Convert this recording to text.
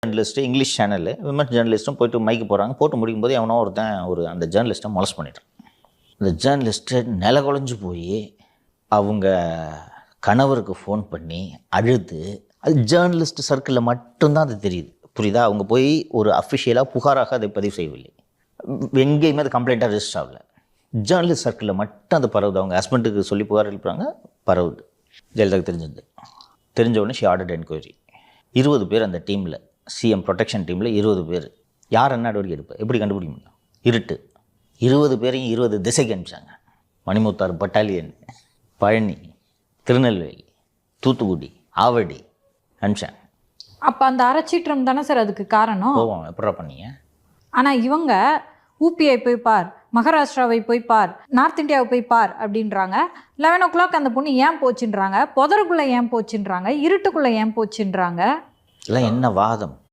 Journalist English channel விமர்ஸ் ஜேர்னலிஸ்ட்டும் போயிட்டு மைக்கு போகிறாங்க. போட்டு முடிக்கும்போது எவனோ ஒருத்தன் அந்த ஜேர்னலிஸ்ட்டை மொலஸ்ட் பண்ணிட்டான். அந்த ஜேர்னலிஸ்ட்டு நில குலைஞ்சு போய் அவங்க கணவருக்கு ஃபோன் பண்ணி அழுது, அது ஜேர்னலிஸ்ட் சர்க்கிளில் மட்டும்தான் அது தெரியுது. புரியுதா? அவங்க போய் ஒரு அஃபிஷியலாக புகாராக அதை பதிவு செய்யவில்லை. எங்கேயுமே அது கம்ப்ளைண்ட்டாக ரெஜிஸ்டர் ஆகலை. ஜேர்னலிஸ்ட் சர்க்கிளில் மட்டும் அது பரவுது. அவங்க ஹஸ்பண்டுக்கு சொல்லி புகார் எழுப்புறாங்க, பரவுது. ஜெயலலிதாவுக்கு தெரிஞ்சது. தெரிஞ்ச உடனே ஷி ஆர்டர்ட் என்கொயரி. 20 பேர் அந்த டீமில், சிஎம் ப்ரொடெக்ஷன் டீமில் 20 பேர். யார் என்ன நடவடிக்கை எடுப்பேன்? எப்படி கண்டுபிடிக்க முடியும்? இருட்டு. 20 பேரையும் 20 திசைக்கு அனுப்பிச்சாங்க. மணிமுத்தாறு பட்டாலியன், பழனி, திருநெல்வேலி, தூத்துக்குடி, ஆவடி அனுப்பிச்சாங்க. அப்போ அந்த அறச்சீற்றம் தானே சார் அதுக்கு காரணம்? போவோம், எப்படா பண்ணீங்க? ஆனால் இவங்க ஊபிஐ போய் பார், மகாராஷ்டிராவை போய் பார், நார்த் இந்தியாவை போய் பார் அப்படின்றாங்க. 11 o'clock அந்த பொண்ணு ஏன் போச்சுன்றாங்க, புதருக்குள்ளே ஏன் போச்சுன்றாங்க, இருட்டுக்குள்ளே ஏன் போச்சுன்றாங்க. இதெல்லாம் என்ன வாதம்?